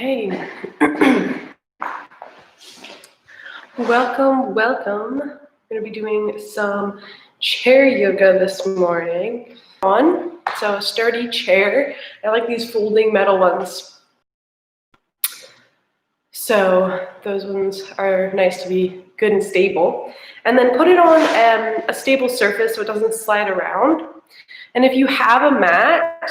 Okay. Welcome. We're going to be doing some chair yoga this morning. So a sturdy chair. I like these folding metal ones. So those ones are nice to be good and stable. And then put it on a stable surface so it doesn't slide around. And if you have a mat,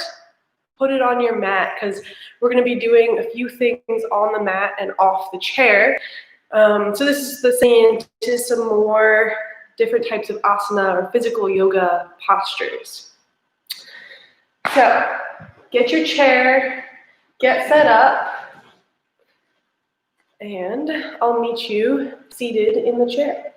put it on your mat because we're going to be doing a few things on the mat and off the chair. So this is the same to some more different types of asana or physical yoga postures. So get your chair, get set up, and I'll meet you seated in the chair.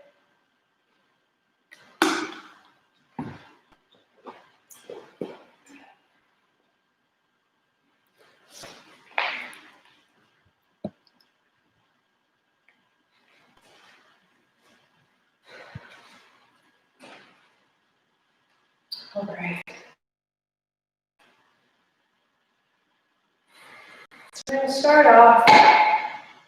All right. So we're going to start off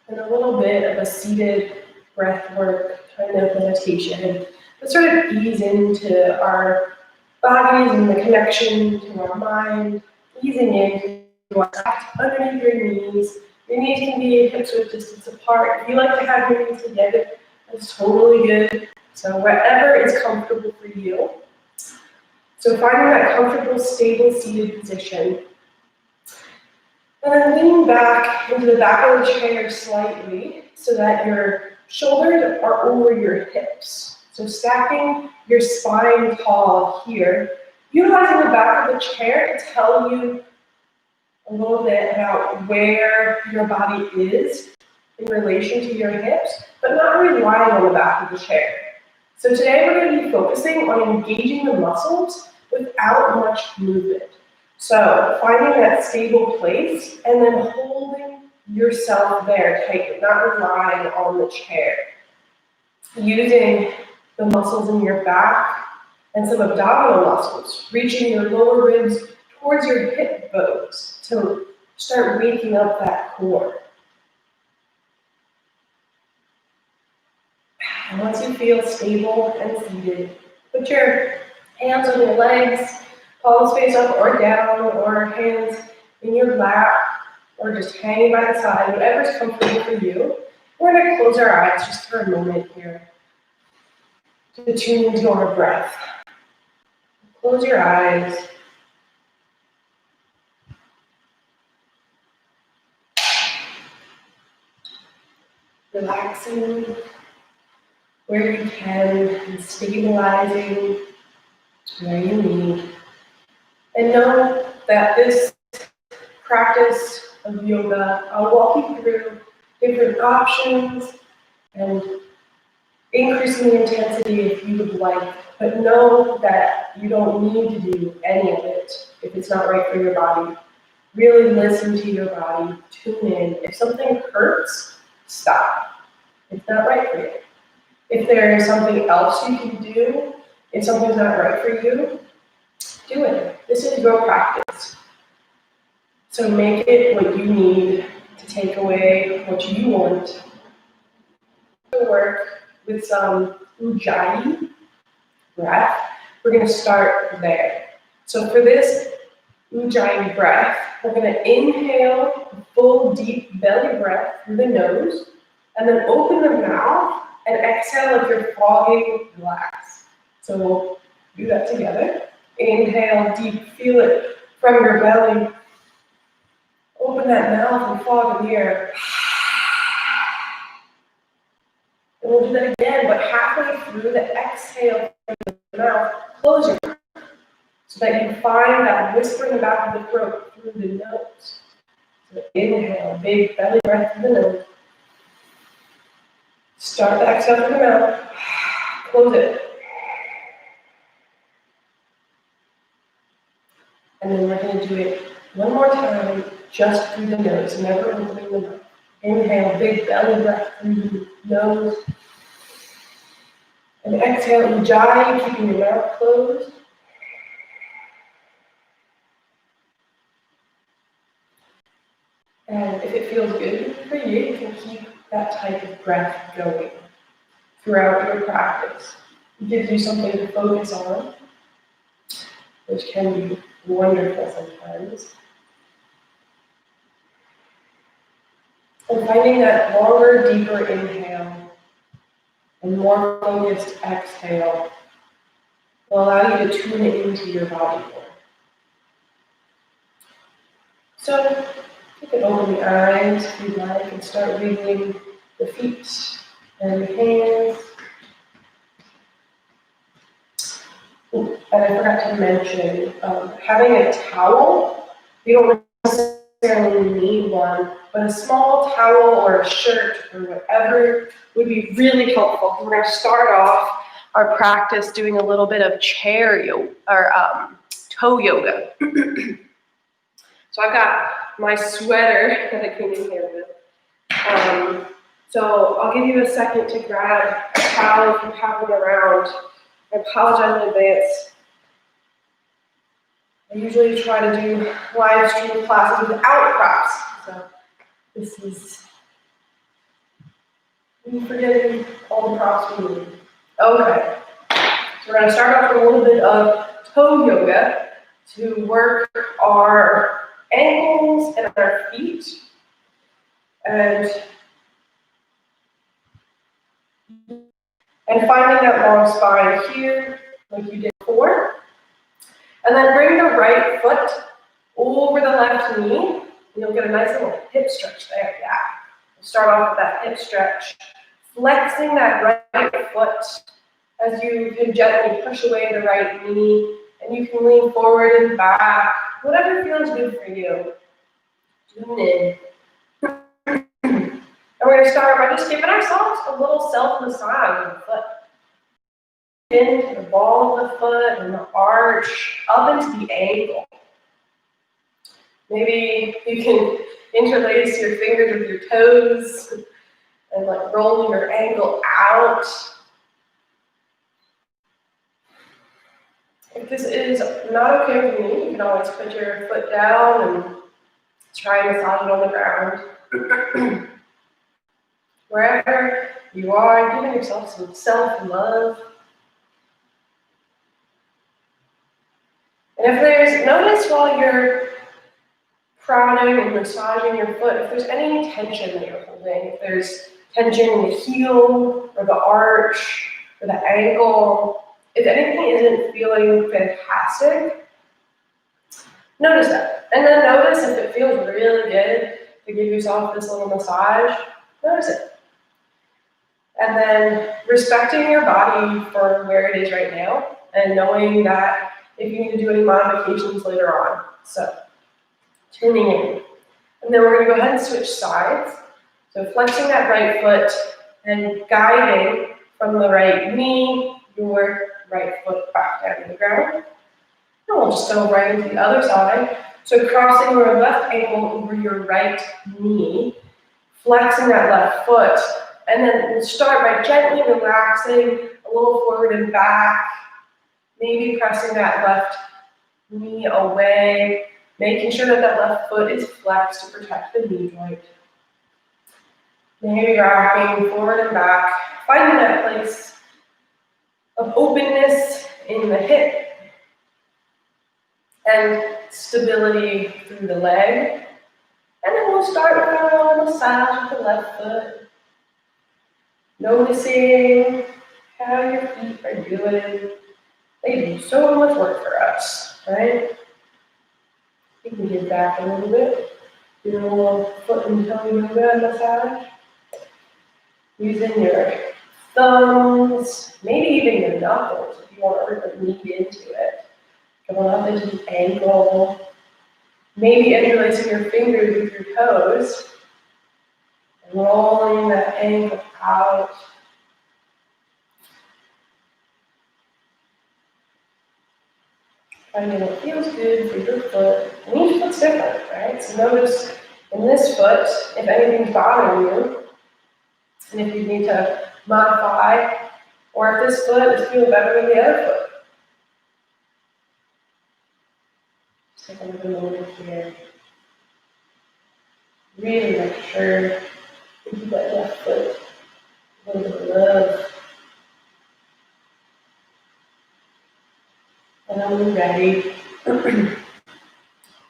in a little bit of a seated breath work kind of meditation. Let's sort of ease into our bodies and the connection to our mind, easing in underneath your knees. Your knees can be hips width distance apart. If you like to have your knees together, that's totally good. So whatever is comfortable for you. So finding that comfortable, stable, seated position. And then leaning back into the back of the chair slightly so that your shoulders are over your hips. So stacking your spine tall here. Utilizing the back of the chair to tell you a little bit about where your body is in relation to your hips, but not relying on the back of the chair. So today we're going to be focusing on engaging the muscles without much movement. So finding that stable place and then holding yourself there tight, not relying on the chair. Using the muscles in your back and some abdominal muscles, reaching your lower ribs towards your hip bones to start waking up that core. And once you feel stable and seated, put your hands on your legs, palms face up or down, or hands in your lap, or just hanging by the side, whatever's comfortable for you. We're going to close our eyes just for a moment here to tune into our breath. Close your eyes. Relaxing where you can and stabilizing where you need. And know that this practice of yoga, I'll walk you through different options and increasing the intensity if you would like, but know that you don't need to do any of it if it's not right for your body. Really listen to your body, tune in. If something hurts, stop. It's not right for you. If there is something else you can do, if something's not right for you, do it. This is your practice. So make it what you need to take away what you want. To work with some Ujjayi breath. We're going to start there. So for this Ujjayi breath, we're going to inhale a full deep belly breath through the nose, and then open the mouth and exhale like you're fogging glass. So we'll do that together. Inhale deep, feel it from your belly. Open that mouth and fog in the air. And we'll do that again, but halfway through the exhale from the mouth, close your mouth so that you find that whisper in the back of the throat through the nose. So inhale, big belly breath through the nose. Start the exhale from the mouth, close it. And then we're going to do it one more time, just through the nose, never opening the mouth. Inhale, big belly breath through the nose. And exhale, Ujjayi, keeping your mouth closed. And if it feels good for you, you can keep that type of breath going throughout your practice. It gives you something to focus on, which can be wonderful sometimes. And finding that longer, deeper inhale and more focused exhale will allow you to tune into your body more. So you can open the eyes if you like and start wiggling the feet and the hands. And I forgot to mention, having a towel, you don't necessarily need one, but a small towel or a shirt or whatever would be really helpful. We're going to start off our practice doing a little bit of chair yoga or toe yoga. So I've got my sweater that I came in here with. So I'll give you a second to grab a towel if you have one around. I apologize in advance. I usually try to do live stream classes without props, so this is me forgetting all the props we need. Okay, so we're going to start off with a little bit of toe yoga to work our ankles and our feet, and finding that long spine here, like you did before. And then bring the right foot over the left knee. You'll get a nice little hip stretch there, yeah. We'll start off with that hip stretch. Flexing that right foot as you can gently push away the right knee, and you can lean forward and back, whatever feels good for you. Tune in. And we're going to start by just giving ourselves a little self-massage of the foot. Into the ball of the foot and the arch, up into the ankle. Maybe you can interlace your fingers with your toes and like roll your ankle out. If this is not okay with you, you can always put your foot down and try and massage it on the ground. Wherever you are, giving yourself some self-love. And if there's, notice while you're crowding and massaging your foot, if there's any tension that you're holding, if there's tension in the heel or the arch or the ankle, if anything isn't feeling fantastic, notice that. And then notice if it feels really good to give yourself this little massage, notice it. And then respecting your body for where it is right now and knowing that if you need to do any modifications later on. So, tuning in. And then we're going to go ahead and switch sides. So flexing that right foot and guiding from the right knee, your right foot back down to the ground. And we'll just go right into the other side. So crossing your left ankle over your right knee, flexing that left foot, and then we'll start by gently relaxing a little forward and back, maybe pressing that left knee away, making sure that that left foot is flexed to protect the knee joint. Maybe rocking forward and back, finding that place of openness in the hip and stability through the leg. And then we'll start with our little massage with the left foot, noticing how your feet are doing. They do so much work for us, right? You can get back a little bit, do a little foot and toe yoga massage. Using your thumbs, maybe even your knuckles if you want to really lean into it. Going up into the ankle. Maybe interlacing your fingers with your toes. And rolling that ankle out. Finding what feels good for your foot. And each foot's different, right? So notice in this foot, if anything's bothering you, and if you need to modify, or if this foot is feeling better than the other foot. Just take a little moment here. Really make sure you keep that left foot a little bit of love. And then when you're ready,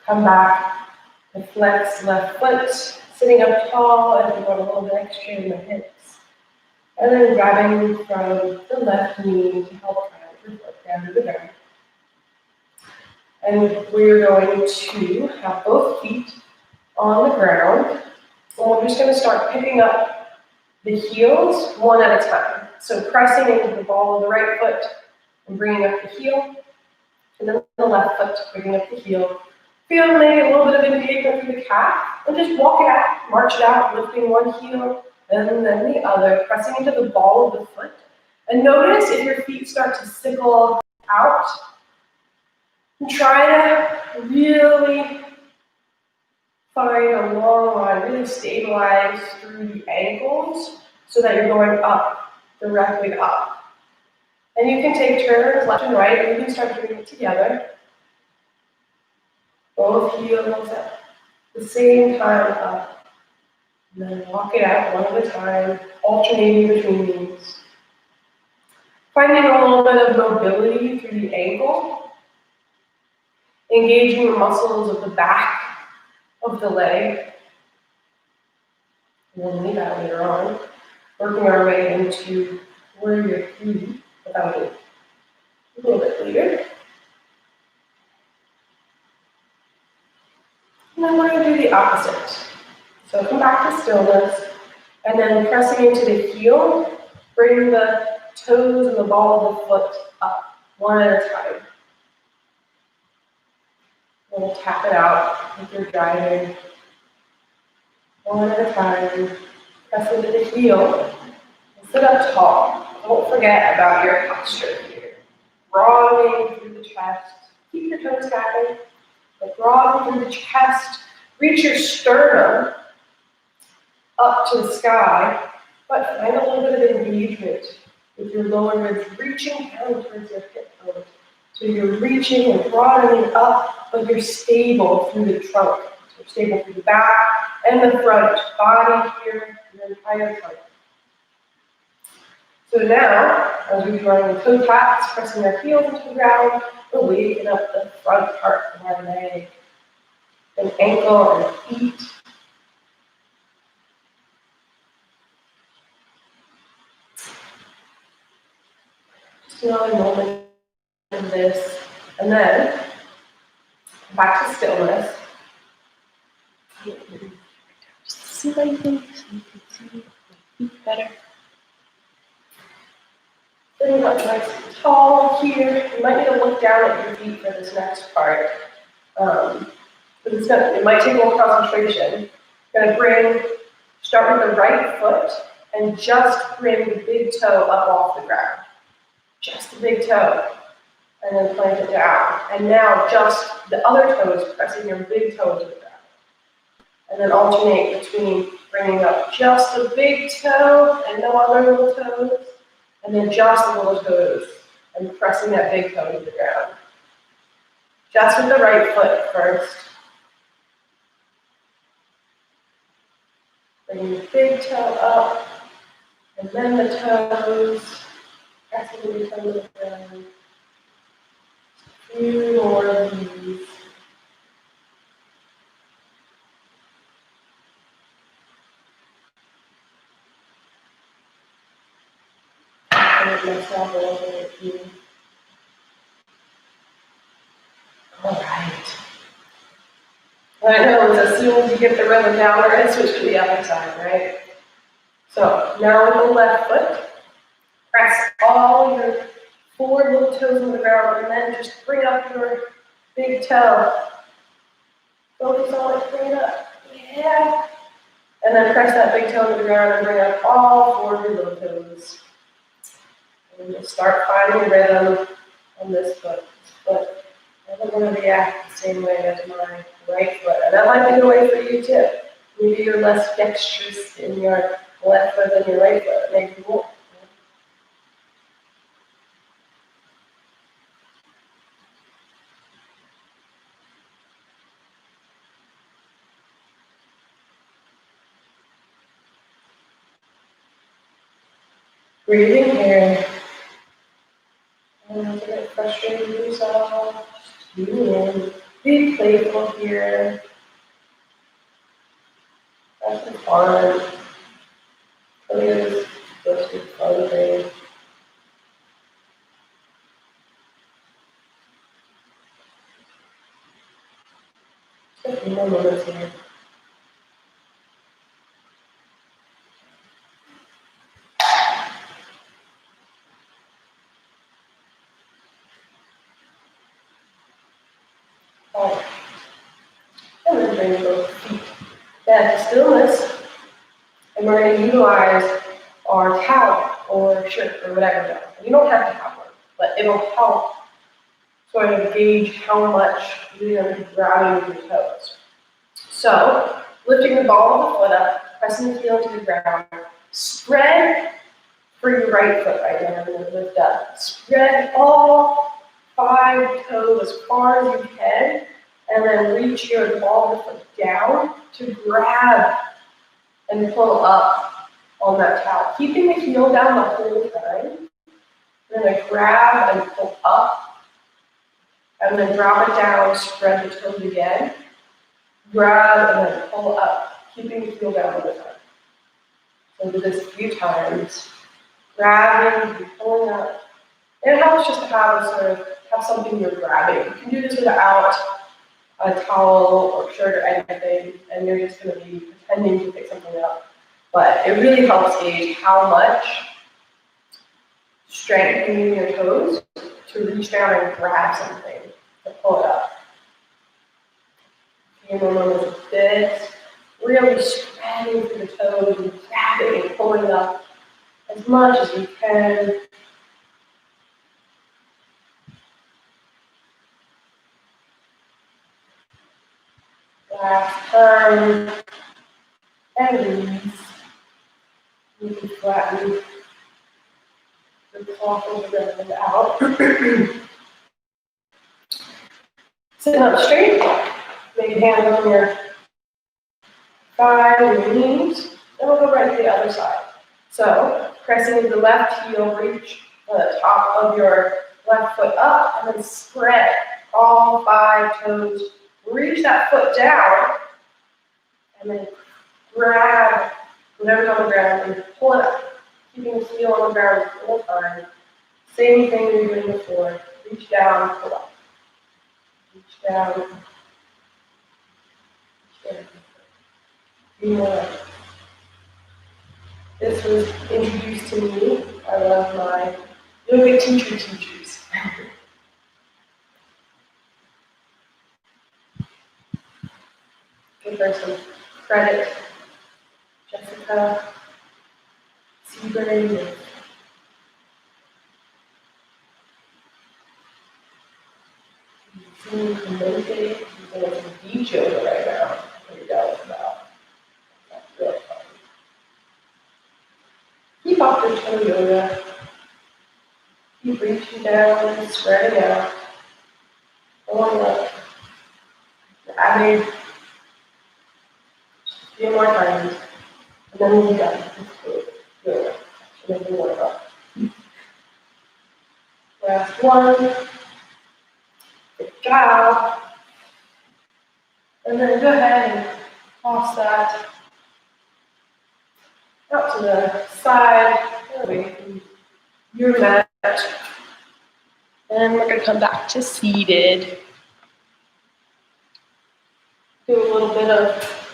come back and flex left foot, sitting up tall if you want a little bit extra in the hips. And then grabbing from the left knee to help ground your foot down to the ground. And we're going to have both feet on the ground. And we're just going to start picking up the heels one at a time. So pressing into the ball of the right foot and bringing up the heel. And then the left foot, bringing up the heel. Feel maybe a little bit of engagement through the calf. And just walk it out, march it out, lifting one heel and then the other, pressing into the ball of the foot. And notice if your feet start to sickle out. And try to really find a long line, really stabilize through the ankles so that you're going up, directly up. And you can take turns left and right, and you can start doing it together. Both heels at the same time up. And then walk it out one at a time, alternating between these. Finding a little bit of mobility through the ankle. Engaging the muscles of the back of the leg. And then leave that later on. Working our way into warrior three without it a little bit later. And then we're going to do the opposite. So come back to stillness, and then pressing into the heel, bring the toes and the ball of the foot up, one at a time. We'll tap it out if you're driving. One at a time. Press into the heel, and sit up tall. Don't forget about your posture here. Broadening through the chest. Keep your toes tapping, but broaden through the chest. Reach your sternum up to the sky, but find a little bit of engagement with your lower ribs, reaching down towards your hip bone. So you're reaching and broadening up, but you're stable through the trunk. So you're stable through the back and the front body here, your entire trunk. So now, as we join the toe taps, pressing our heels into the ground, we're waking up the front part of our leg, and ankle and feet. Just another moment of this, and then back to stillness. Just see what you think, so you can see my feet better. Sitting up nice and tall here. You might need to look down at your feet for this next part. It might take a little concentration. You're going to start with the right foot and just bring the big toe up off the ground. Just the big toe. And then plant it down. And now just the other toes, pressing your big toe to the ground. And then alternate between bringing up just the big toe and no other little toes. And then just the little toes and pressing that big toe to the ground. Just with the right foot first. Bring the big toe up, and then the toes, pressing the toe to the ground. A few more of these. Myself a little bit here. All right. I know as soon as you get the rhythm down, we're going to switch to the other side, right? So now with the left foot, press all your 4 little toes on the ground, and then just bring up your big toe. Focus on it, bring it up. Yeah. And then press that big toe to the ground and bring up all 4 of your little toes. And you'll start finding rhythm on this foot. I don't want to react the same way as my right foot. And that might be the way for you too. Maybe you're less dexterous in your left foot than your right foot. Maybe more. Breathing here. And don't get frustrated with yourself. Just tune in. Be playful here. Have some fun. Please go to fun thing. Just a few more moments here. Oh. And then bring both feet back to stillness. And we're going to utilize our towel or shirt or whatever. You don't have to have one, but it'll help sort of gauge how much you're going to be grabbing with your toes. So, lifting the ball of the foot up, pressing the heel to the ground, spread for your right foot right now. I'm going to lift up. Spread all 5 toes as far as you can, and then reach your ball of the foot down to grab and pull up on that towel. Keeping the heel down the whole time. You're going to grab and pull up, and then drop it down, spread the toes again. Grab and then pull up, keeping the heel down all the time. So do this a few times. Grabbing and pulling up. And it helps just to have something you're grabbing. You can do this without a towel or shirt or anything, and you're just going to be pretending to pick something up. But it really helps gauge how much strength you need in your toes to reach down and grab something, to pull it up. A few more moments of this, really spreading through the toes and grabbing and pulling up as much as you can. Last time, and release. You can flatten the top of the ground out. Sitting up straight, maybe hands on your thighs and your knees, then we'll go right to the other side. So, pressing with the left heel, reach the top of your left foot up, and then spread all 5 toes. Reach that foot down, and then grab whatever's on the ground and pull it up, keeping the heel on the ground the whole time. Same thing we were doing before. Reach down, pull up. Reach down. Reach down. Few more. This was introduced to me. I love my yoga teachers. Give her some credit. Jessica Seabury. Seeing promoted. She's doing some beach yoga right now. Pretty jealous about. That's really fun. Keep off your toe yoga. Keep reaching down and spreading out. Pulling up. Adding a few more times. And then we'll be done. Yoga. And then we work up. Last one. Good job. And then go ahead and toss that out to the side, away from your mat. And we're going to come back to seated. Do a little bit of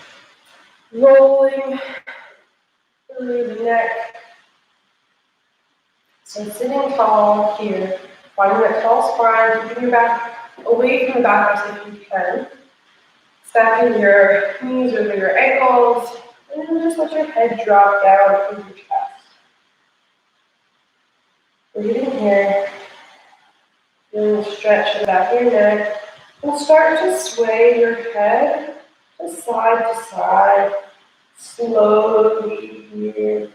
rolling through the neck. So sitting tall here, finding that tall spine, keeping your back away from the back rest if you can. Stacking your knees over your ankles, and then just let your head drop down through your chest. Breathing here, feeling the stretch in the back of your neck, and start to sway your head to side, slowly here,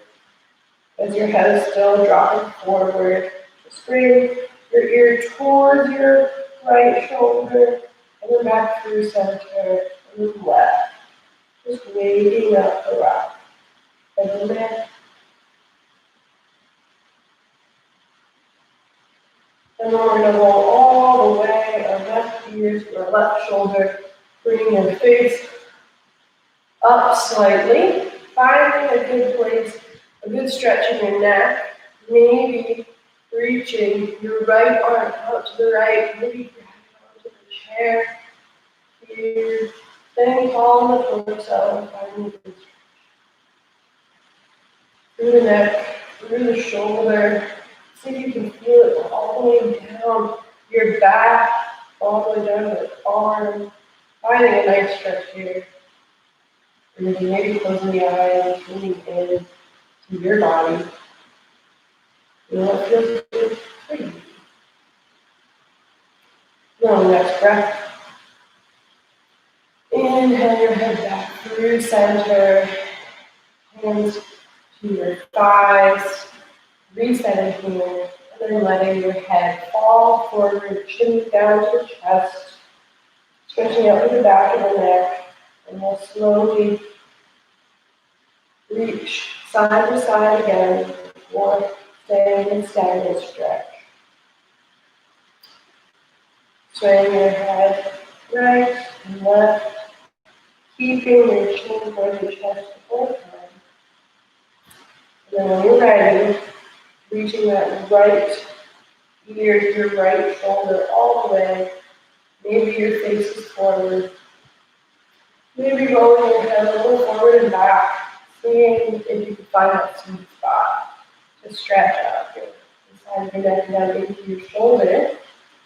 as your head is still dropping forward. Just bring your ear towards your right shoulder, and then back through center, and then left. Just waving up the rock. And lift. And then we're going to roll all the way our left ear to our left shoulder, bringing your face up slightly, finding a good place, a good stretch in your neck, maybe reaching your right arm out to the right, maybe grabbing onto the chair here, staying tall in the torso, and finding a good stretch. Through the neck, through the shoulder, see if you can feel it all the way down your back, all the way down your arm, finding a nice stretch here. And then maybe closing the eyes, tuning in to your body. You know what feels good for you. Now, next breath. Inhale your head back through center. Hands to your thighs. Resetting here. And then letting your head fall forward, chin down to the chest. Stretching out to the back of the neck. And we'll slowly reach side to side again before staying in stagnant stretch. Swaying your head right and left, keeping your chin towards your chest the whole time. And then when you're ready, reaching that right ear to your right shoulder all the way. Maybe your face is forward. Maybe rolling your head a little forward and back, seeing if you can find that sweet spot to stretch out here. Inside your neck down into your shoulder.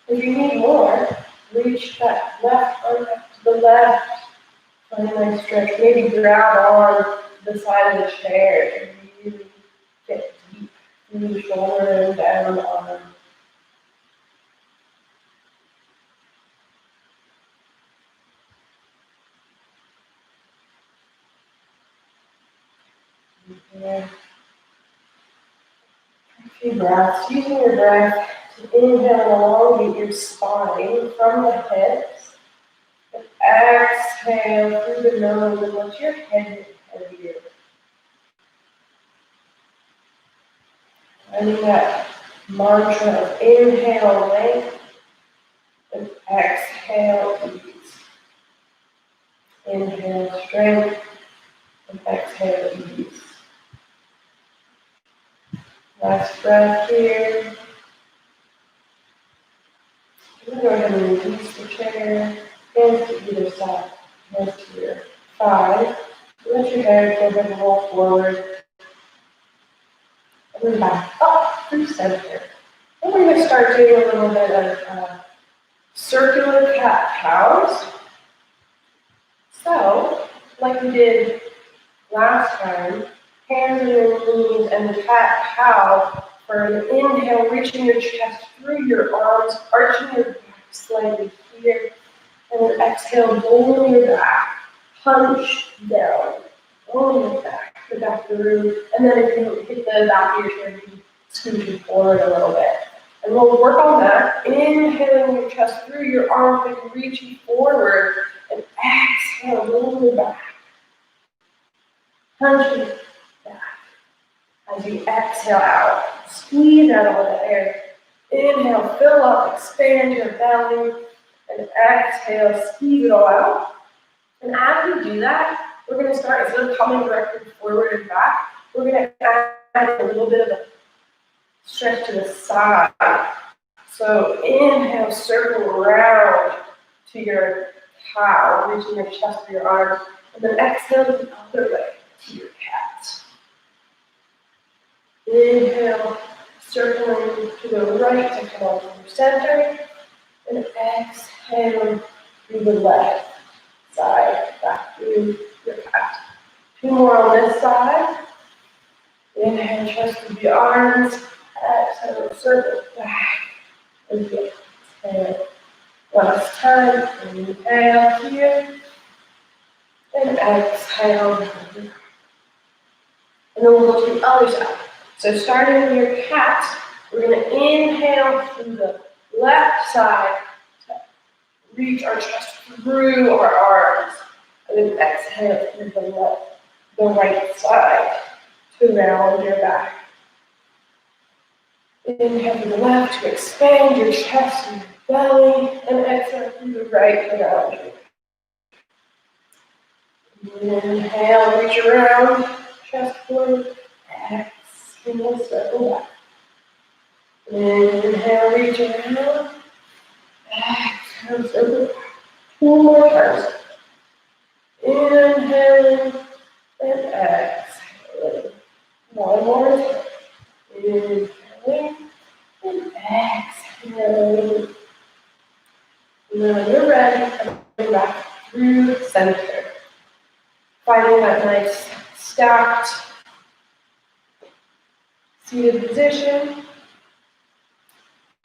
If you need more, reach that left arm up to the left. Find a nice stretch. Maybe grab on the side of the chair and really get deep through the shoulder and down the arm. A few breaths. Using your breath to inhale and elongate your spine from the hips. And exhale through the nose and let your head get heavier. Finding that mantra of inhale length and exhale ease. Inhale strength and exhale ease. Last breath here. Go ahead and release the chair. Hands to either side. Hands to your thighs. Let your head go ahead and roll forward. And then back up through center. And we're going to start doing a little bit of circular cat-cows. So, like we did last time, hands on your knees and the cat-cow for an inhale, reaching your chest through your arms, arching your back slightly here, and then exhale, rolling your back, punch down, rolling your back, the back of the room, and then if you hit the back of your chair, you scooch it forward a little bit. And we'll work on that, inhaling your chest through your arms and reaching forward, and exhale, rolling your back, punching back. As you exhale out, squeeze out all the air. Inhale, fill up, expand your belly, and exhale, squeeze it all out. And as we do that, we're going to start, instead of coming directly forward and back, we're going to add a little bit of a stretch to the side. So inhale, circle around to your cow, reaching your chest to your arms, and then exhale the other way to your cat. Inhale, circling to the right to come out from your center, and exhale through the left side, back through your cat. Two more on this side. Inhale, chest through the arms, exhale, circle back, and exhale. Last time, inhale here, and exhale. And then we'll go to the other side. So starting with your cat, we're going to inhale through the left side to reach our chest through our arms. And then exhale through the right side to round your back. Inhale through the left to expand your chest and your belly, and exhale through the right around you. Inhale, reach around, chest forward, exhale, circle back. Inhale, reach around, exhale, circle back. 2 more times. Inhaling and exhaling. 1 more time. Inhaling and exhaling. When you're ready, coming back through center. Finding that nice stacked seated position.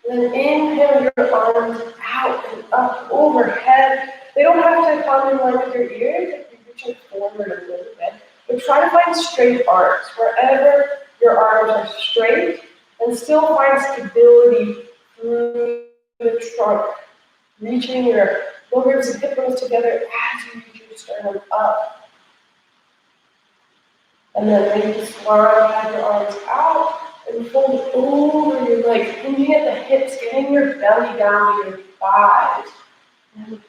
Then inhale your arms out and up overhead. They don't have to come in line with your ears if you're reaching forward a little bit. But try to find straight arms. Wherever your arms are straight, and still find stability through the trunk. Reaching your lower ribs and hip bones together as you reach your sternum up. And then maybe slide your arms out and fold over your legs, hinging at the hips, getting your belly down to your thighs. And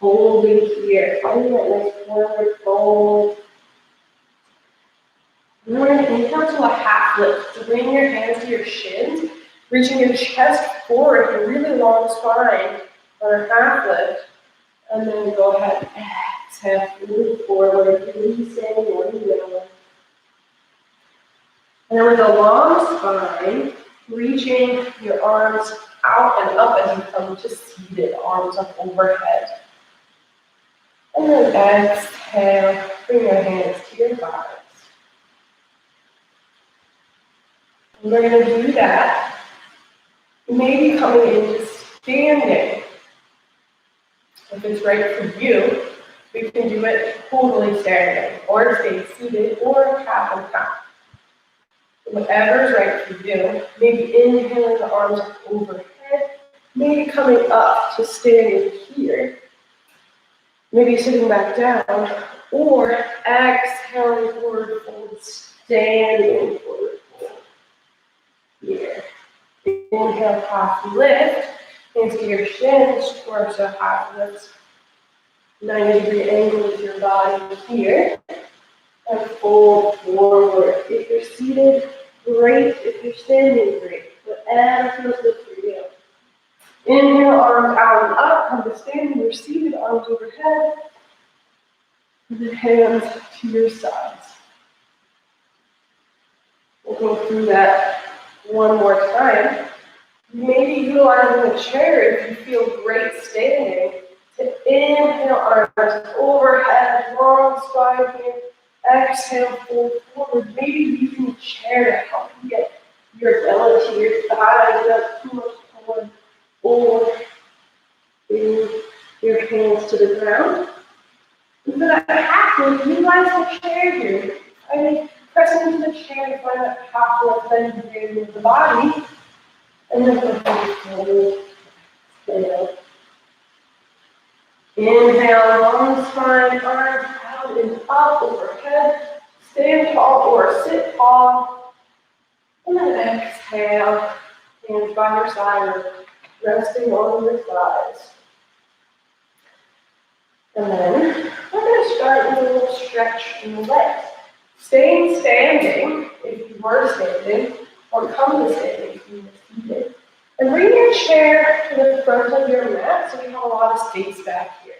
folding here, finding that nice forward fold. And then we're going to inhale to a half lift. So bring your hands to your shins, reaching your chest forward, a really long spine on a half lift. And then go ahead, exhale, move forward, releasing your middle. And then with a long spine, reaching your arms out and up as you come to seated, arms up overhead. And then exhale, bring your hands to your thighs. And we're going to do that, maybe coming into standing. If it's right for you, we can do it totally standing, or stay seated, or half and half. Whatever is right for you, maybe inhaling the arms up overhead, maybe coming up to standing here, maybe sitting back down, or exhaling forward fold, standing forward fold. Here. Inhale, half lift, hands to your shins, torso half lift, 90-degree angle with your body here. And fold forward. If you're seated, great. If you're standing, great. Whatever feels good for you. Inhale, arms out and up. Come to standing or seated, arms overhead. And then hands to your sides. We'll go through that one more time. Maybe utilizing the chair if you feel great standing. To inhale, arms overhead, long spine here. Exhale, fold forward. Maybe using the chair to help you get your belly to your thighs, not too much forward. Or bring your hands to the ground. And for that half lift, utilize the chair here. I mean, press into the chair to find that half lift, then you move the body. And then go forward. Inhale, long spine, arms out and up overhead. Stand tall or sit tall. And then exhale, hands by your side, resting on your thighs. And then we're going to start with a little stretch in the legs. Staying standing, if you were standing, or come to standing if you were seated. And bring your chair to the front of your mat so you have a lot of space back here.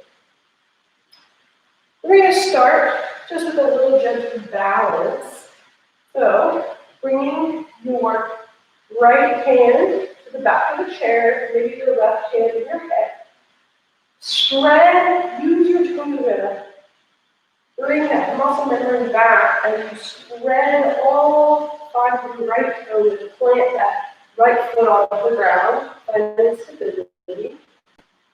We're going to start just with a little gentle balance. So, bringing your right hand to the back of the chair, maybe your left hand in your head. Spread, use your toe to bring that muscle memory back as you spread all 5 of your right toes and plant that right foot off the ground, finding stability.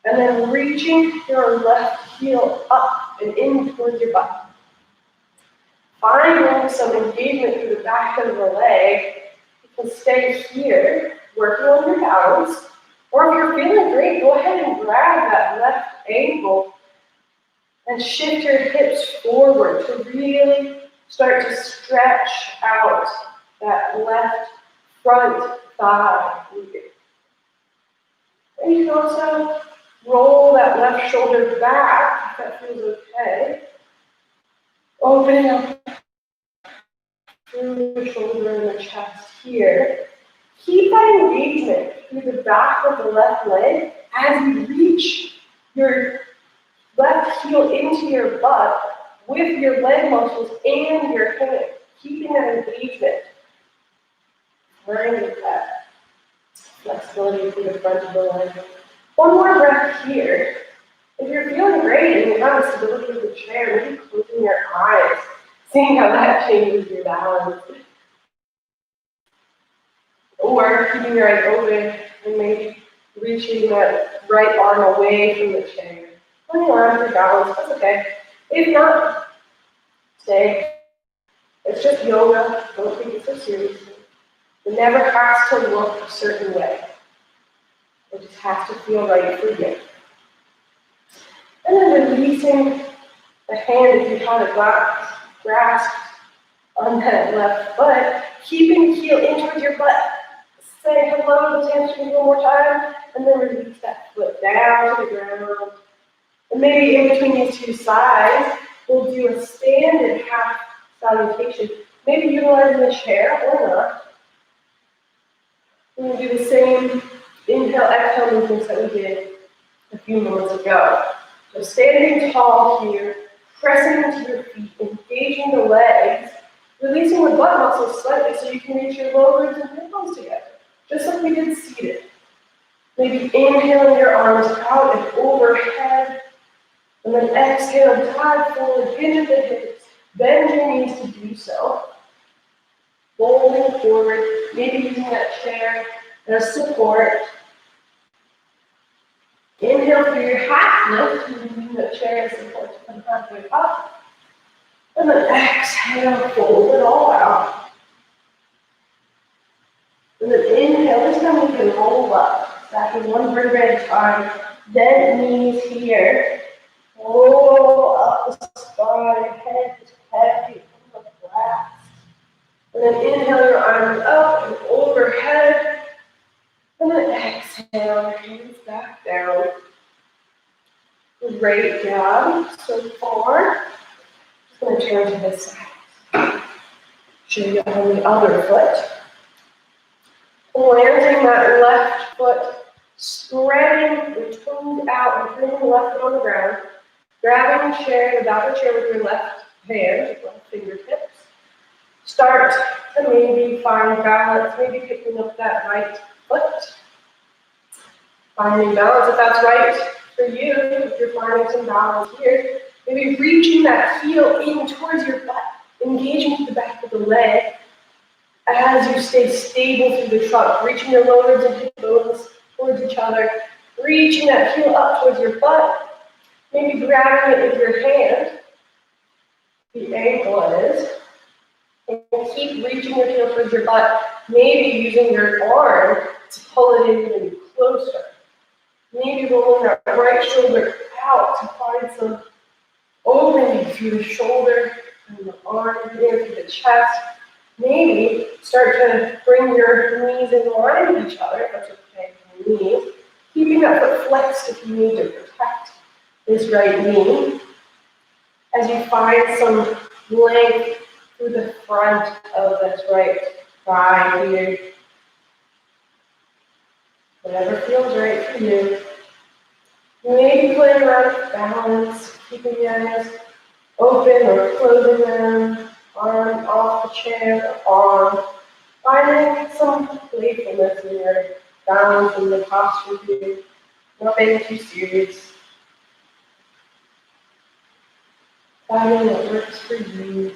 And then reaching your left heel up and in towards your butt. Finding some engagement through the back of the leg. You can stay here, working on your balance. Or if you're feeling great, go ahead and grab that left ankle and shift your hips forward to really start to stretch out that left front thigh here. And you can also roll that left shoulder back if that feels okay. Opening up through the shoulder and the chest here. Keep that engagement through the back of the left leg as you reach your left heel into your butt with your leg muscles and your hand. Keeping that engagement. Learning that flexibility through the front of the leg. One more breath here. If you're feeling great and you have a stability in the chair, maybe closing your eyes, seeing how that changes your balance. Or keeping your eyes open and maybe reaching that right arm away from the chair. Putting your arm for balance, that's okay. If not, stay. It's just yoga, don't take it so seriously. It never has to look a certain way. It just has to feel right for you. And then releasing the hand if you have a grasp on that left foot, keeping the heel in towards your butt. Say hello to the hamstring one more time, and then release that foot down to the ground. And maybe in between these two sides, we'll do a standing half salutation. Maybe utilizing the chair or not. We'll do the same inhale, exhale movements that we did a few moments ago. So standing tall here, pressing into your feet, engaging the legs, releasing the butt muscles slightly so you can reach your lower ribs and hip bones together, just like we did seated. Maybe inhaling your arms out and overhead, and then exhale, dive forward, hinge at the hips, bend your knees to do so. Folding forward, maybe using that chair as support. Inhale through your half lift, using the chair as support to come halfway up. And then exhale, fold it all out. And then inhale, this time we can roll up. Stacking one vertebrae at a time. Bend knees here. Roll up the spine, head is heavy from the blast. And then inhale your arms up and overhead. And then exhale, hands back down. Great job so far. Just going to turn to this side. Show you on the other foot. Planting that left foot, spreading the toes out and putting the left foot on the ground. Grabbing the chair, the back of the chair with your left hand, left fingertips. Start to maybe find balance, maybe picking up that right foot. Finding balance, if that's right for you, if you're finding some balance here, maybe reaching that heel in towards your butt, engaging with the back of the leg as you stay stable through the trunk, reaching your lower ribs and hip bones towards each other, reaching that heel up towards your butt, maybe grabbing it with your hand, the ankle is, and keep reaching your heel towards your butt, maybe using your arm to pull it in even closer. Maybe rolling that right shoulder out to find some opening through the shoulder and the arm, here through the chest. Maybe start to bring your knees in line with each other, if that's okay for your knees. Keeping that foot flexed if you need to protect this right knee. As you find some length through the front of this right thigh here. Whatever feels right for you. Maybe playing around with balance, keeping the eyes open or closing them, arm off the chair, arm. Finding some playfulness in your balance and the posture here. Not being too serious. Finding what works for you.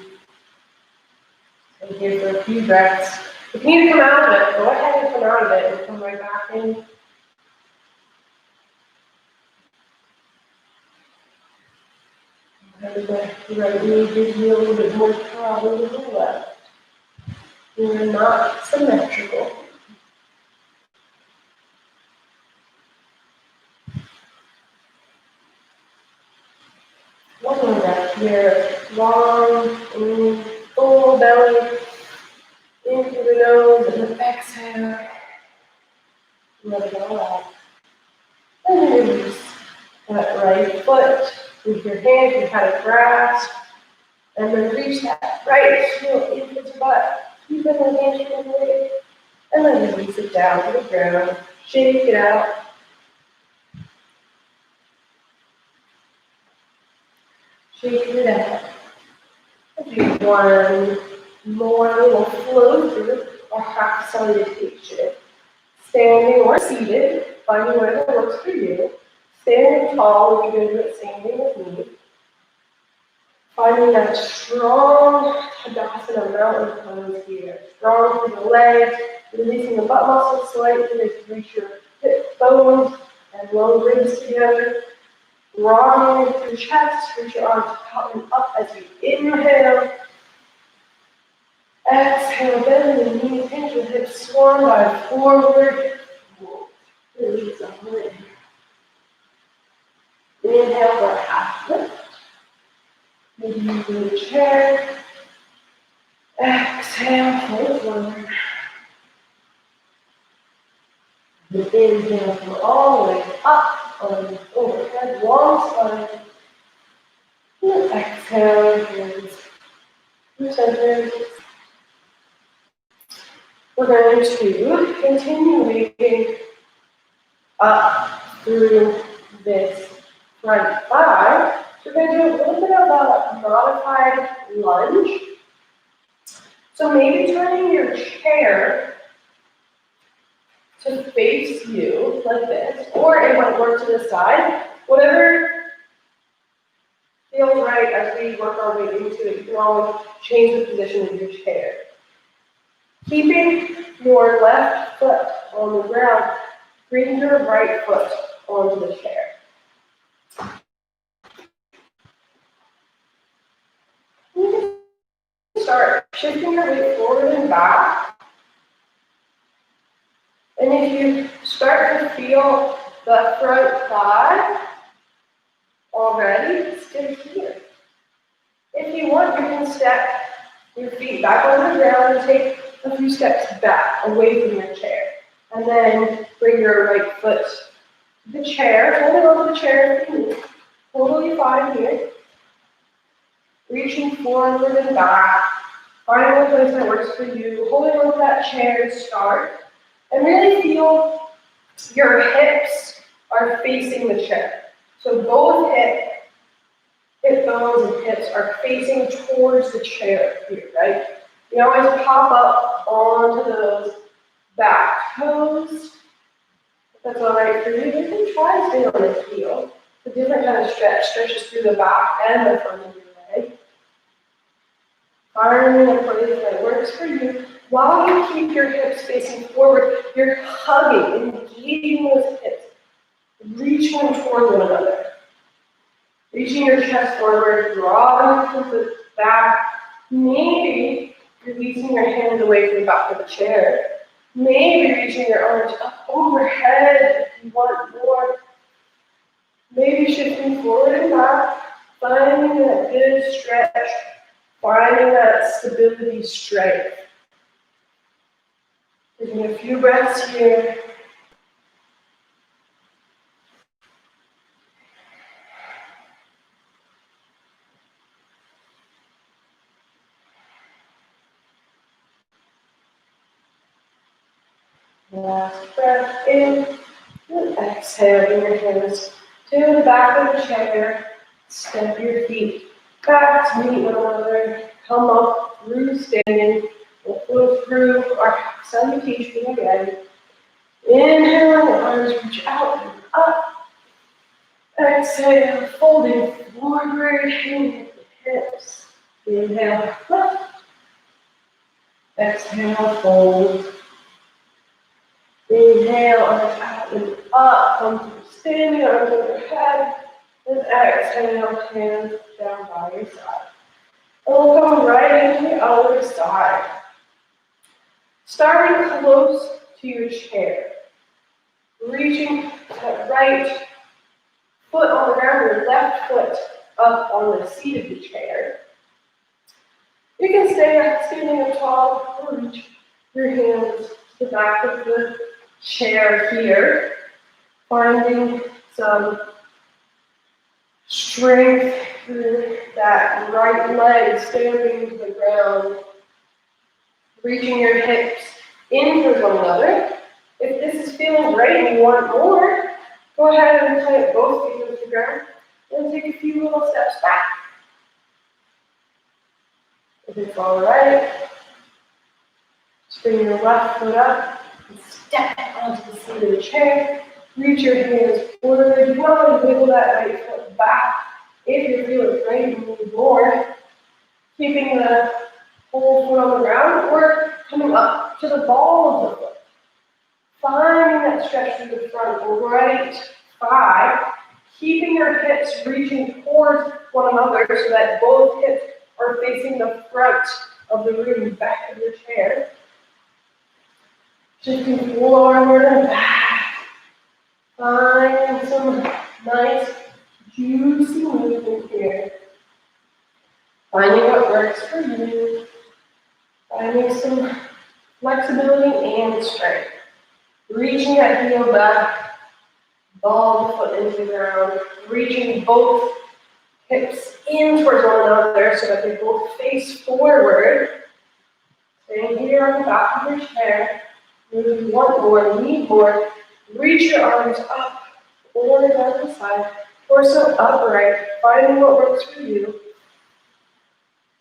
Stay here for a few breaths. If you need to come out of it, go ahead and come out of it and come right back in. And the right knee gives you a little bit more power than the left. You're not symmetrical. One more breath here. Long, full belly, in through the nose, and then exhale. let it all out. And then release that right foot with your hand, you kind of grasp, and then reach that right heel into the butt. Keep it in the hand, and then release it down to the ground. Shake it out. Shake it out. Do one more little flow through or half salutation. Standing or seated, finding whatever works for you. Standing tall, if you're going to do it standing with me. Finding that strong Tadasana mountain pose here. Strong through the legs, releasing the butt muscles slightly to reach your hip bones and low ribs together. Broadening through your chest, reach your arms out and up as you inhale. Exhale, bend the knees, hinge your hips, swan dive forward. Release the leg. Inhale for a half lift. Maybe you do the chair. Exhale, fold forward. Inhale, come all the way up on overhead, long spine. And exhale, hands to center. We're going to continue moving up through this front thigh. So we're going to do a little bit of a modified lunge. So maybe turning your chair to face you like this, or it might work to the side. Whatever feels right as we work our way into it. You can always change the position of your chair. Keeping your left foot on the ground, bring your right foot onto the chair. You can start shifting your weight forward and back. And if you start to feel the front thigh already, stay here. If you want, you can step your feet back on the ground and take a few steps back away from your chair. And then bring your right foot to the chair. Hold it over the chair if you need. Totally fine here. Reaching forward and back. Finding a place that works for you. Holding onto that chair to start. And really feel your hips are facing the chair. So both hip bones and hips are facing towards the chair here, right? You always pop up onto those back toes. If that's all right for you, you can try to stay on this heel. It's a different kind of stretch. Stretches through the back and the front of your leg. Finding a place that works for you. While you keep your hips facing forward, you're hugging, engaging those hips, reaching them toward one another. Reaching your chest forward, drawing from the back. Maybe releasing your hands away from the back of the chair. Maybe reaching your arms up overhead if you want more. Maybe shifting forward and back, finding that good stretch, finding that stability, strength. Taking a few breaths here. Last breath in, and exhale, bring your hands to the back of the chair. Step your feet back to meet one another. Come up through standing. We'll flow through our salutation again. Inhale, arms reach out and up. Exhale, folding forward, hand the hips. Inhale, lift. Exhale, fold. Inhale, arms out and up. Come to standing, arms overhead. And exhale, hands down by your side. And we'll come right into the other side. Starting close to your chair. Reaching that right foot on the ground, your left foot up on the seat of the chair. You can stay standing up tall or reach your hands to the back of the chair here, finding some strength through that right leg, stamping to the ground, reaching your hips in towards one another. If this is feeling great and you want more, go ahead and plant both feet into the ground and take a few little steps back. If it's all right, just bring your left foot up and step onto the seat of the chair. Reach your hands forward. You want to wiggle that right foot back. If you're feeling great and need more, keeping the whole foot on the ground or coming up to the ball of the foot. Finding that stretch through the front, right thigh. Keeping your hips reaching towards one another so that both hips are facing the front of the room, back of your chair. Shifting forward and back. Finding some nice, juicy movement here. Finding what works for you. Finding some flexibility and strength. Reaching that heel back, ball the foot into the ground, reaching both hips in towards one another so that they both face forward. Staying here on the back of your chair. Maybe you want more, need more. Reach your arms up or down the side, torso upright, finding what works for you.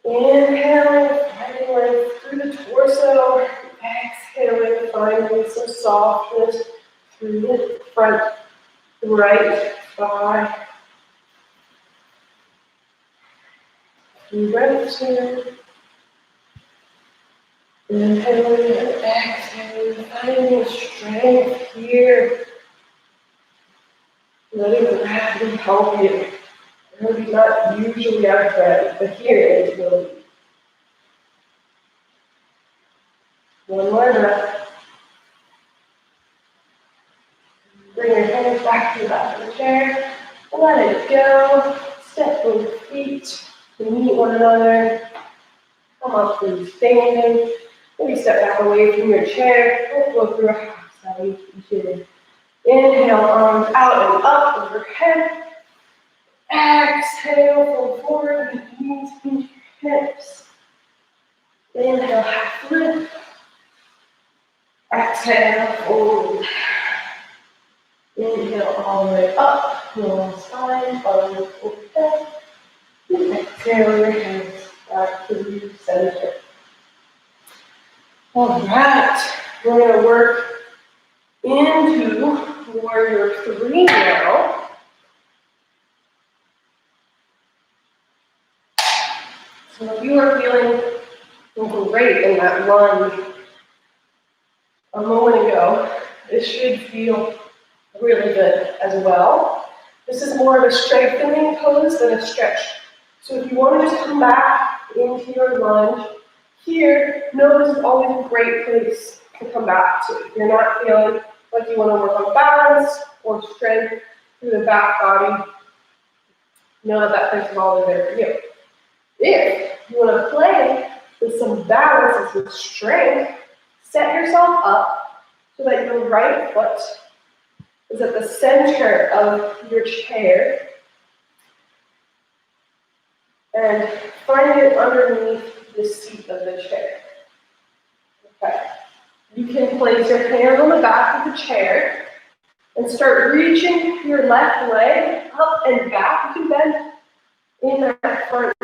Inhaling, finding length through the torso. Exhaling, finding some softness through the front right thigh. Few breaths here. Inhaling and exhaling, finding strength here. Letting gravity help you. Gravity's not usually our friend, but here it is really. One more breath. Bring your hands back to the back of the chair. Let it go. Step both feet to meet one another. Come up through standing. Maybe step back away from your chair. Don't go through a half side. Inhale, arms out and up overhead. Exhale, fold forward with knees into your hips. Inhale, half lift. Exhale, fold. Inhale all the way up, long spine, arms overhead. Exhale your hands back to the center. All right, we're going to work into warrior 3 now. So if you are feeling great in that lunge a moment ago, this should feel really good as well. This is more of a strengthening pose than a stretch. So if you want to just come back into your lunge, here, know this is always a great place to come back to. If you're not feeling like you want to work on balance or strength through the back body, know that that place is always there for you. If you want to play with some balance and some strength, set yourself up so that your right foot is at the center of your chair and find it underneath the seat of the chair. Okay. You can place your hand on the back of the chair and start reaching your left leg up and back. You can bend in that front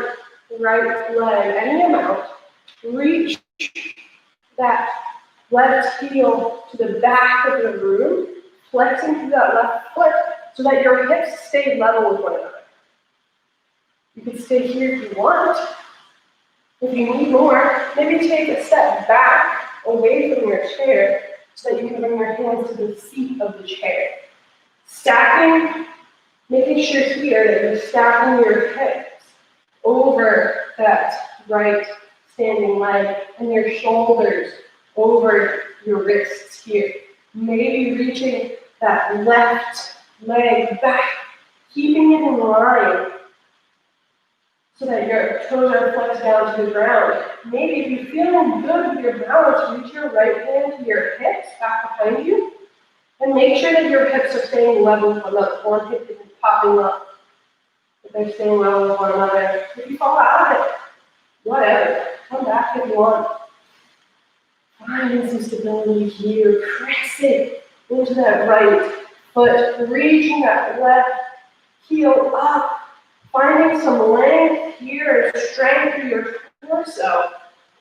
right leg any amount. Reach that left heel to the back of the room, flexing through that left foot so that your hips stay level with one another. You can stay here if you want. If you need more, maybe take a step back away from your chair so that you can bring your hands to the seat of the chair. Stacking, making sure here that you're stacking your hips over that right standing leg and your shoulders over your wrists here. Maybe reaching that left leg back, keeping it in line so that your toes are flexed down to the ground. Maybe if you're feeling good with your balance, reach your right hand to your hips back behind you And make sure that your hips are staying level with one another. One hip isn't popping up, but they're staying level with one another. If you fall out of it, whatever. Come back if you want. Find some stability here. Press it into that right foot. Reaching that left heel up. Finding some length here, strength through your torso.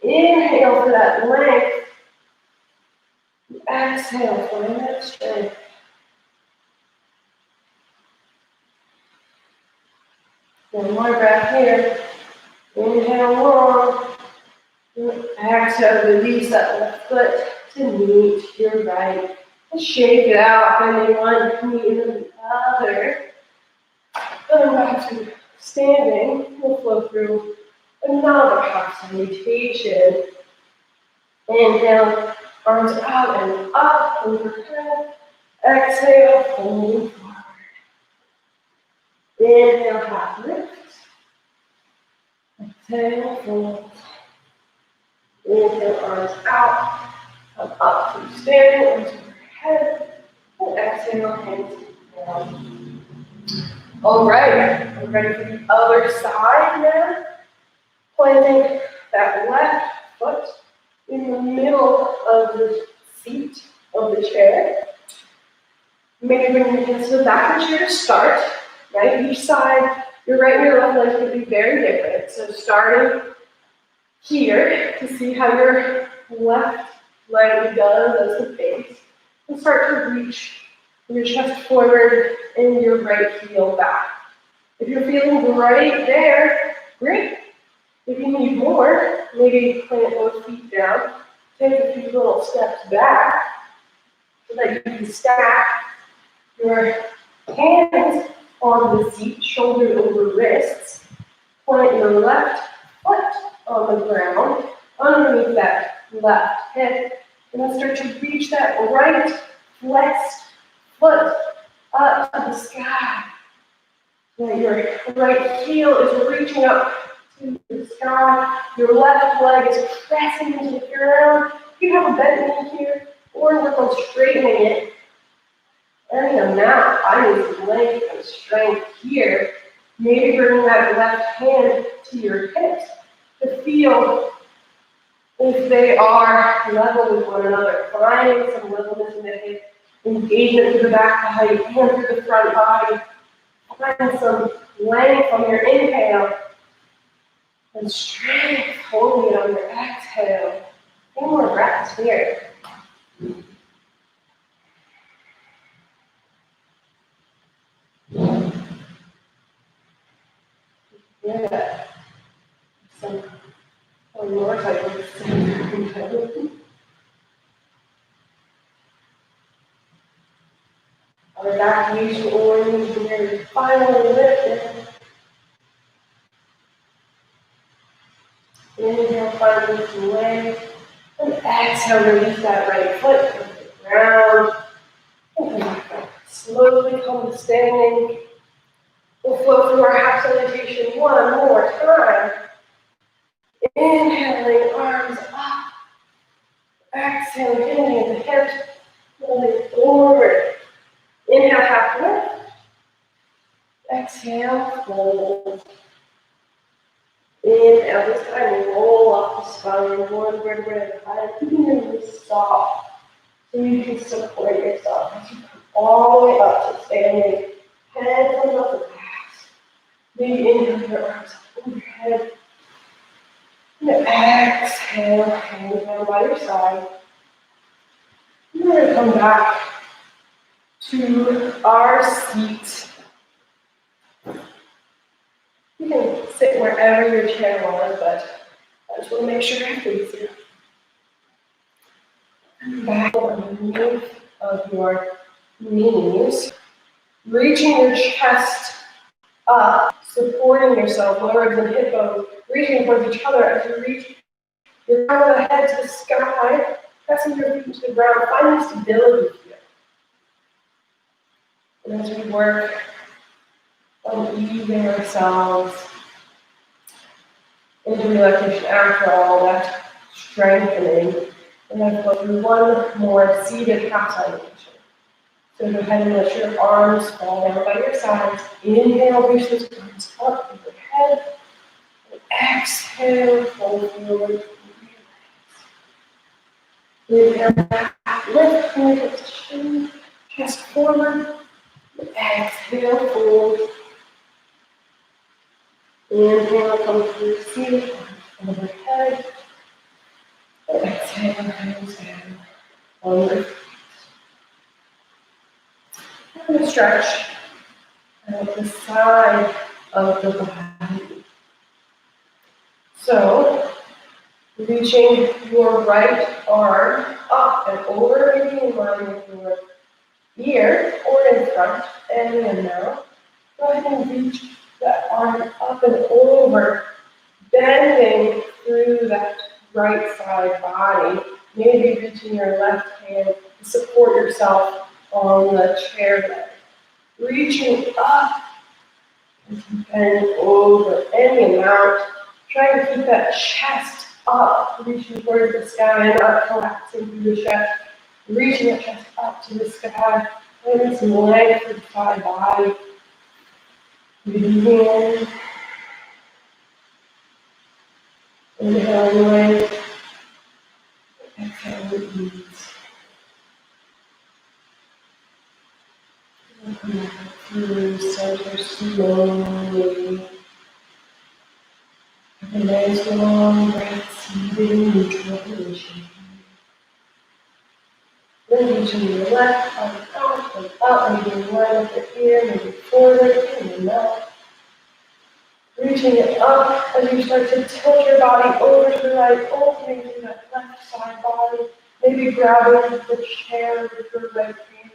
Inhale for that length. Exhale, find that strength. One more breath here. Inhale long. Exhale, release that left foot to meet your right. And shake it out, bending one knee to the other. Then back to standing. We'll flow through another half salutation. Inhale, arms out and up, overhead. Exhale, folding forward. Inhale, half lift. Exhale, fold. Inhale, arms out. Come up to standing, arms overhead. And exhale, hands down. All right, we're ready for the other side now. Planting that left foot in the middle of the seat of the chair. Maybe bring your hands to the back of the chair to start, right? Each side, your right and your left leg can be very different. So starting here to see how your left leg does the base. And start to reach your chest forward and your right heel back. If you're feeling right there, great. If you need more, maybe plant both feet down. Take a few little steps back so that you can stack your hands on the seat, shoulder over wrists. Plant your left foot on the ground, underneath that left hip, and then start to reach that right flexed foot up to the sky. So your right heel is reaching up to the sky. Your left leg is pressing into the ground. You have a bent knee here, or work on straightening it. Any amount. I need some length and strength here. Maybe bring that left hand to your hips to feel if they are level with one another. Finding some levelness in the hip, engagement through the back body and through the front body. Find some length on your inhale and strength holding it on your exhale. 2 more breaths here. Yeah. One more time. Our back knees to orange and then finally lift it. Inhale, finally some length. And exhale, release that right foot to the ground. And come back up. Slowly come to standing. We'll flow through our half salutation one more time. Inhaling, arms up. Exhale, hitting at the hips, moving forward. Inhale, half lift. Exhale, fold. Inhale, this time roll up the spine, one vertebra at a time, keeping it really soft so you can support yourself as you come all the way up to standing. Head comes up the back. Maybe inhale your arms up overhead. And exhale, hands down by your side. We're going to come back to our seat. You can sit wherever your chair was, but I just want to make sure I face you. Come back underneath of your knees, reaching your chest up, supporting yourself, lower ribs and hip bones, reaching towards each other as you reach your crown of the head to the sky, pressing your feet to the ground, finding stability here. And as we work on easing ourselves into relaxation after all that strengthening, and then go through one more seated half salutation. So go ahead and let your arms fall down by your sides. Inhale, reach those arms up overhead. Exhale, fold forward. Inhale, lift fingertips to chin, chest forward. Exhale, fold. Inhale, come through seated, arms overhead. Exhale, hands down on your feet. I'm going to stretch out the side of the body. So, reaching your right arm up and over, maybe in line with your ear or in front. And then now, go ahead and reach that arm up and over, bending through that right side body. Maybe reaching your left hand to support yourself on the chair leg. Reaching up and bend over any amount. Try to keep that chest up, reaching towards the sky and not collapsing through the chest. Reaching the chest up to the sky. Finding some length for the side body. Breathing in. Inhale, length. Exhale, ease. Come back through center slowly. Have a nice long breath, seated in neutral position. Then reaching your left arm out and up, maybe in line with the ear, maybe forward, and up. Reaching it up as you start to tilt your body over to the right, opening through that left side body. Maybe grabbing the chair with your right hand,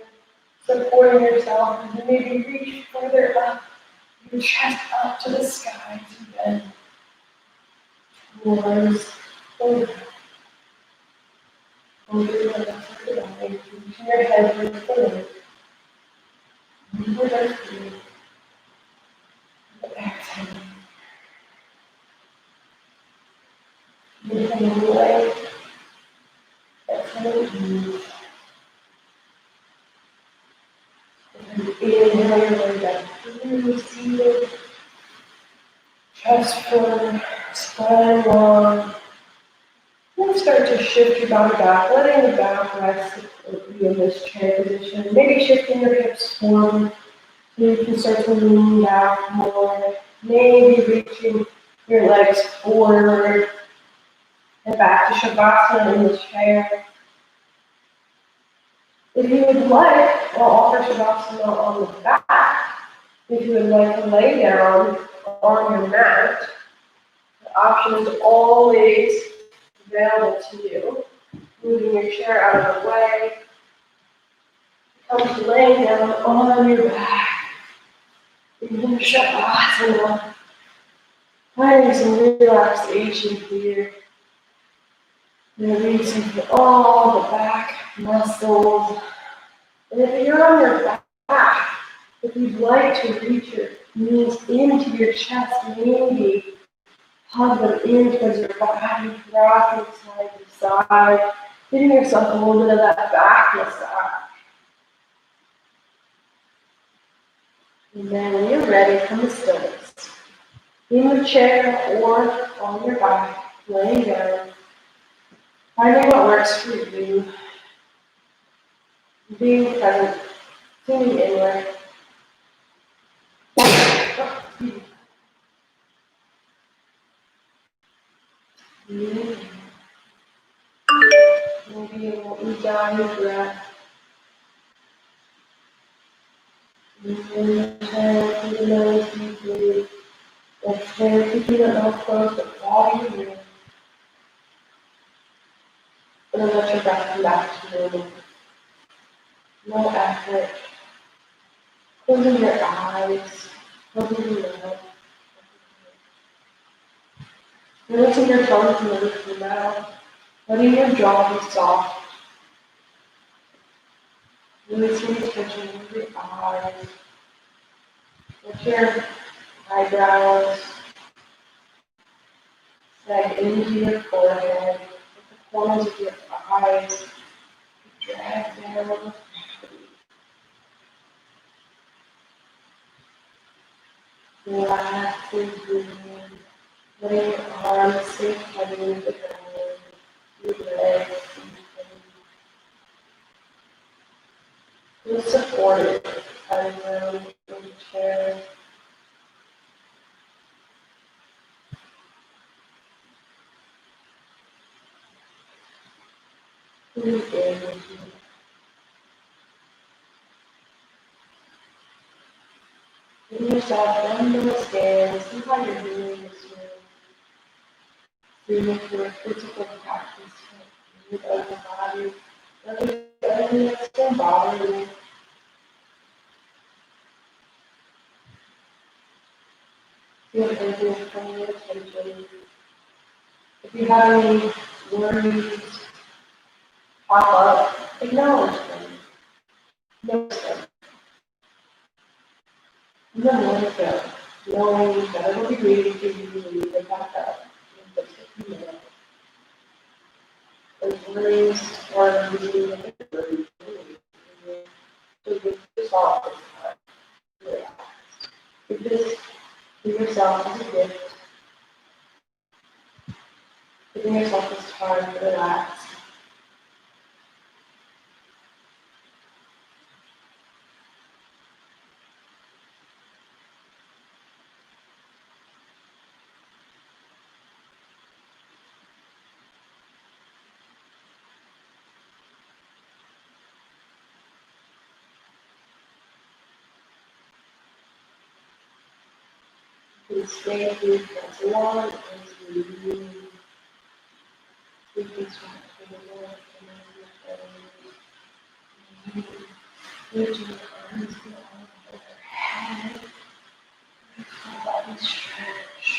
supporting yourself, and then maybe reach further up, your chest up to the sky as you bend. Towards over. Over the left side of the body, reaching your head towards the right. Over the feet. Exhale. Inhale, away. Exhale, ease. Inhale your way back through, seated. Chest forward, spine long. Then start to shift your body back, letting the back rest be in this chair position. Maybe shifting your hips forward. So you can start to lean back more. Maybe reaching your legs forward and back to Shavasana in the chair. If you would like, I'll offer Shavasana on the back. If you would like to lay down on your mat, the option is always available to you. Moving your chair out of the way. Come to laying down on your back. In Shavasana. Finding some relaxation here. Releasing all the back muscles. And if you're on your back, if you'd like to reach your knees into your chest, maybe hug them in towards your body, rocking side to side, giving yourself a little bit of that back massage. And then when you're ready, come to stillness. In the chair or on your back, laying down, finding what works for you, being present, tuning inward. Maybe you won't down your breath. Inhale through the nose deeply. Exhale, keeping the mouth closed, but body moving. And then let your breath come back to normal. No effort. Closing your eyes, closing your mouth. Releasing your tongue to move your mouth. Letting your jaw be soft. Releasing the tension of your eyes. Let your eyebrows sag into your forehead. Let the corners of your eyes drag down. Relax and breathe. Letting your arms sink heavy into the ground. Your legs feel supported by the ground in the chair. Breathe in. Give yourself one more scan. See how you're doing this room. See if your physical practice with the body. Whether anything that's been bothering you. See if anything is paying your attention. If you have any worries pop up, acknowledge them. Notice them. And then let it go. Knowing that it'll be waiting for you when you get back up in just a few minutes. Those worries are usually the big worries. So give yourself this time to relax. Give this to yourself as a gift. Giving yourself this time to relax. You stay here as long as you need. You can start to relax and let your arms go overhead. Your body stretch.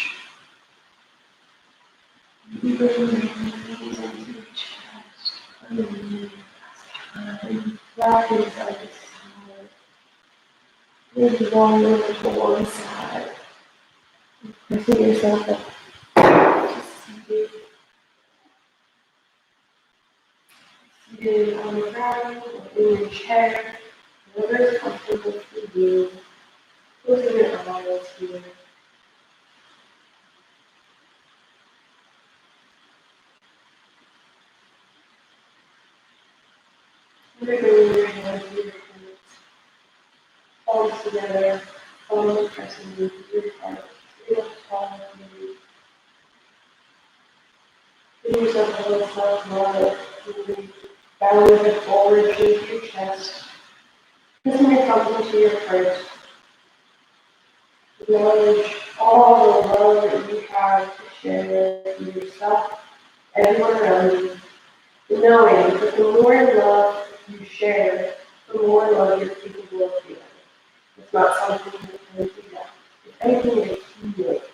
You bring your knees into your chest. Underneath. Rock inside the side. Maybe one over to one side. Pressing yourself up to seated. Seated on the ground or in your chair. Whatever is comfortable for you. Closing your eyes here. Bringing your hands to your hands. Palms together. Palms pressing into your heart. Feel tall and deep. Give yourself a little self-love. Bow your head forward, shape your chest. Pressing your thumbs into your heart. Acknowledge all the love that you have to share with yourself, everyone around you. Knowing that the more love you share, the more love you're capable of feeling. It's not something you can do that. If anything, it accumulates.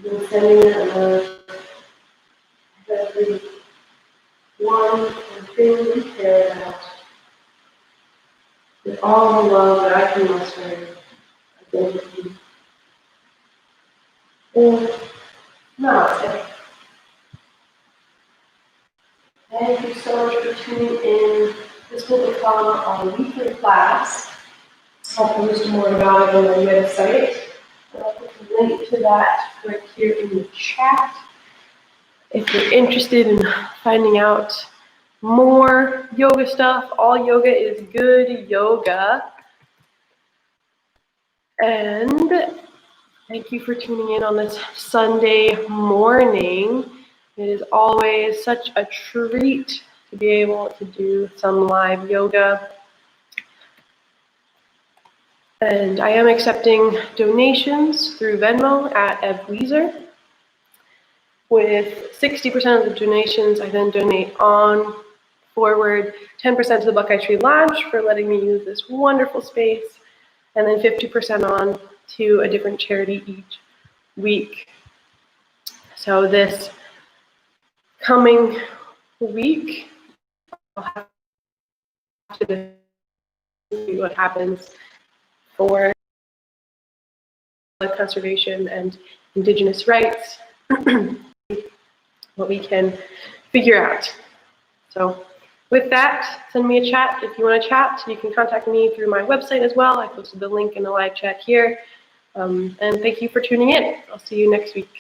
You're sending that love to every one and thing that you care about. With all the love that I can muster, I thank you. And namaste. Thank you so much for tuning in. This will become our weekly class. I'll post more about it on my website. I'll put a link to that right here in the chat. If you're interested in finding out more yoga stuff, all yoga is good yoga. And thank you for tuning in on this Sunday morning. It is always such a treat to be able to do some live yoga. And I am accepting donations through Venmo at Ev Weezer. With 60% of the donations, I then donate on forward 10% to the Buckeye Tree Lodge for letting me use this wonderful space, and then 50% on to a different charity each week. So this coming week, I'll have to see what happens for conservation and Indigenous rights, what we can figure out. So With that, send me a chat if you want to chat. You can contact me through my website as well. I posted the link in the live chat here. And thank you for tuning in. I'll see you next week.